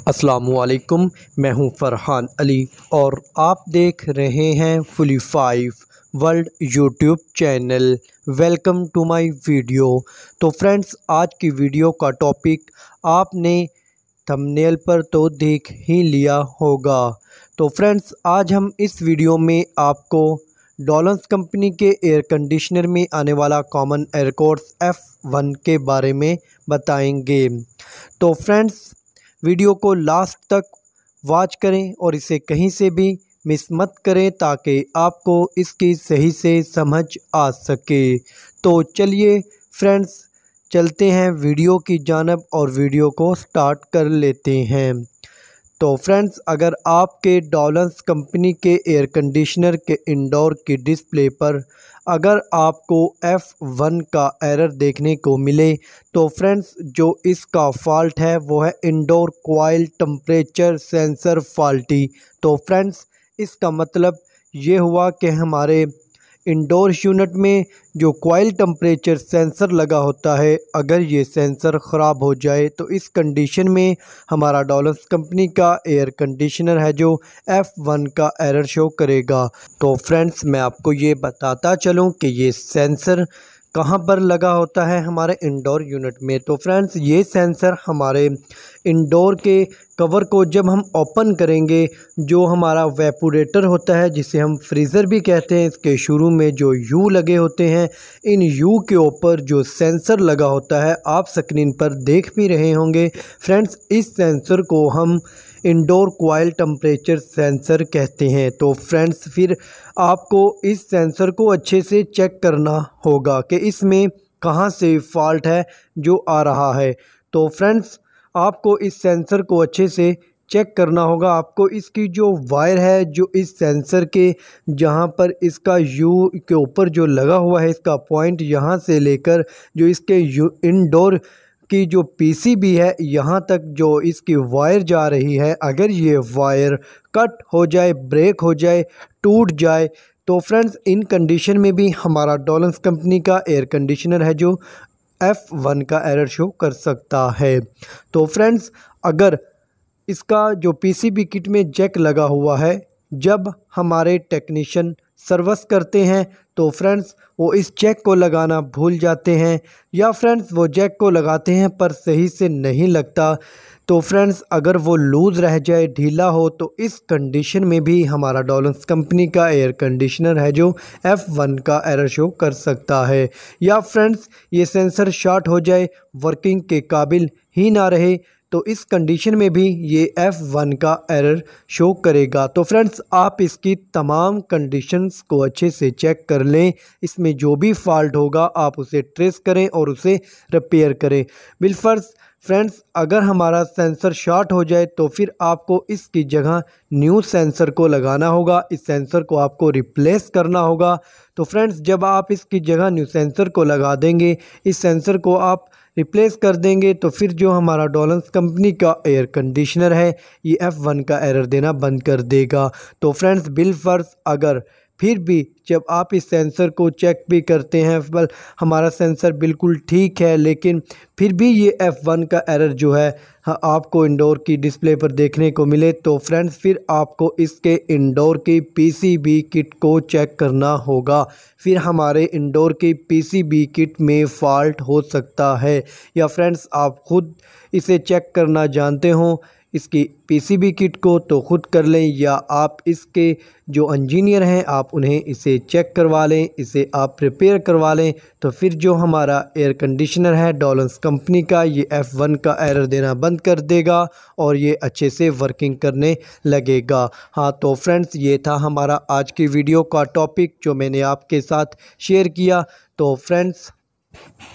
अस्सलामुअलैकुम, मैं हूं फ़रहान अली और आप देख रहे हैं fully 5 world YouTube channel. Welcome to my video. So friends, आज की वीडियो का टॉपिक आपने थंबनेल पर तो देख ही लिया होगा। तो फ्रेंड्स, आज हम इस वीडियो में आपको डॉलन्स कंपनी के एयर कंडीशनर में आने वाला कॉमन एयर कोड्स F1 के बारे में बताएंगे। तो फ्रेंड्स, वीडियो को लास्ट तक वॉच करें और इसे कहीं से भी मिस मत करें ताकि आपको इसकी सही से समझ आ सके। तो चलिए फ्रेंड्स, चलते हैं वीडियो की जानब और वीडियो को स्टार्ट कर लेते हैं। तो फ्रेंड्स, अगर आपके डॉलन्स कंपनी के एयर कंडीशनर के इंडोर की डिस्प्ले पर अगर आपको F1 का एरर देखने को मिले तो फ्रेंड्स, जो इसका फॉल्ट है वो है indoor coil temperature sensor faulty. तो फ्रेंड्स, इसका मतलब ये हुआ कि हमारे इंडोर यूनिट में जो कॉइल टेम्परेचर सेंसर लगा होता है, अगर ये सेंसर ख़राब हो जाए तो इस कंडीशन में हमारा डॉलन्स कंपनी का एयर कंडीशनर है जो F1 का एरर शो करेगा। तो फ्रेंड्स, मैं आपको ये बताता चलूँ कि ये सेंसर कहाँ पर लगा होता है हमारे इंडोर यूनिट में। तो फ्रेंड्स, ये सेंसर हमारे इंडोर के कवर को जब हम ओपन करेंगे, जो हमारा वेपोरेटर होता है जिसे हम फ्रीज़र भी कहते हैं, इसके शुरू में जो यू लगे होते हैं, इन यू के ऊपर जो सेंसर लगा होता है आप स्क्रीन पर देख भी रहे होंगे। फ्रेंड्स, इस सेंसर को हम इंडोर कॉइल टेम्परेचर सेंसर कहते हैं। तो फ्रेंड्स, फिर आपको इस सेंसर को अच्छे से चेक करना होगा कि इसमें कहाँ से फॉल्ट है जो आ रहा है। तो फ्रेंड्स, आपको इस सेंसर को अच्छे से चेक करना होगा। आपको इसकी जो वायर है, जो इस सेंसर के जहाँ पर इसका यू के ऊपर जो लगा हुआ है, इसका पॉइंट यहाँ से लेकर जो इसके इंडोर की जो पीसीबी है यहाँ तक जो इसकी वायर जा रही है, अगर ये वायर कट हो जाए, ब्रेक हो जाए, टूट जाए तो फ्रेंड्स, इन कंडीशन में भी हमारा डॉलन्स कंपनी का एयर कंडीशनर है जो F1 का एरर शो कर सकता है। तो फ्रेंड्स, अगर इसका जो पीसीबी किट में जैक लगा हुआ है, जब हमारे टेक्नीशियन सर्विस करते हैं तो फ्रेंड्स वो इस जैक को लगाना भूल जाते हैं, या फ्रेंड्स वो जैक को लगाते हैं पर सही से नहीं लगता। तो फ्रेंड्स, अगर वो लूज़ रह जाए, ढीला हो, तो इस कंडीशन में भी हमारा डॉलन्स कंपनी का एयर कंडीशनर है जो F1 का एरर शो कर सकता है। या फ्रेंड्स, ये सेंसर शॉर्ट हो जाए, वर्किंग के काबिल ही ना रहे, तो इस कंडीशन में भी ये F1 का एरर शो करेगा। तो फ्रेंड्स, आप इसकी तमाम कंडीशंस को अच्छे से चेक कर लें। इसमें जो भी फॉल्ट होगा आप उसे ट्रेस करें और उसे रिपेयर करें। बिलफर्ज फ्रेंड्स, अगर हमारा सेंसर शॉर्ट हो जाए तो फिर आपको इसकी जगह न्यू सेंसर को लगाना होगा, इस सेंसर को आपको रिप्लेस करना होगा। तो फ्रेंड्स, जब आप इसकी जगह न्यू सेंसर को लगा देंगे, इस सेंसर को आप रिप्लेस कर देंगे, तो फिर जो हमारा डॉलन्स कंपनी का एयर कंडीशनर है ये F1 का एरर देना बंद कर देगा। तो फ्रेंड्स, बिलफर्ज अगर फिर भी जब आप इस सेंसर को चेक भी करते हैं, हमारा सेंसर बिल्कुल ठीक है, लेकिन फिर भी ये F1 का एरर जो है आपको इंडोर की डिस्प्ले पर देखने को मिले, तो फ्रेंड्स फिर आपको इसके इंडोर की पीसीबी किट को चेक करना होगा। फिर हमारे इंडोर की पीसीबी किट में फॉल्ट हो सकता है, या फ्रेंड्स आप ख़ुद इसे चेक करना जानते हो इसकी पीसीबी किट को तो ख़ुद कर लें, या आप इसके जो इंजीनियर हैं आप उन्हें इसे चेक करवा लें, इसे आप रिपेयर करवा लें। तो फिर जो हमारा एयर कंडीशनर है डॉलन्स कंपनी का, ये F1 का एरर देना बंद कर देगा और ये अच्छे से वर्किंग करने लगेगा। हाँ, तो फ्रेंड्स, ये था हमारा आज की वीडियो का टॉपिक जो मैंने आपके साथ शेयर किया। तो फ्रेंड्स,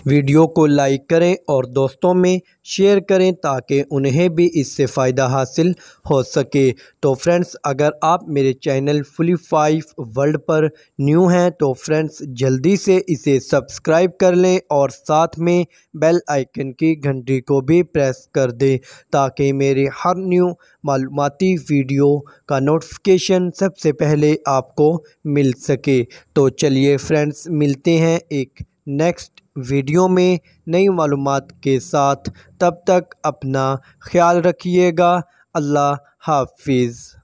वीडियो को लाइक करें और दोस्तों में शेयर करें ताकि उन्हें भी इससे फ़ायदा हासिल हो सके। तो फ्रेंड्स, अगर आप मेरे चैनल फुली 5 वर्ल्ड पर न्यू हैं तो फ्रेंड्स जल्दी से इसे सब्सक्राइब कर लें और साथ में बेल आइकन की घंटी को भी प्रेस कर दें ताकि मेरे हर न्यू मालूमाती वीडियो का नोटिफिकेशन सबसे पहले आपको मिल सके। तो चलिए फ्रेंड्स, मिलते हैं एक नेक्स्ट वीडियो में नई मालूमात के साथ। तब तक अपना ख्याल रखिएगा। अल्लाह हाफिज़।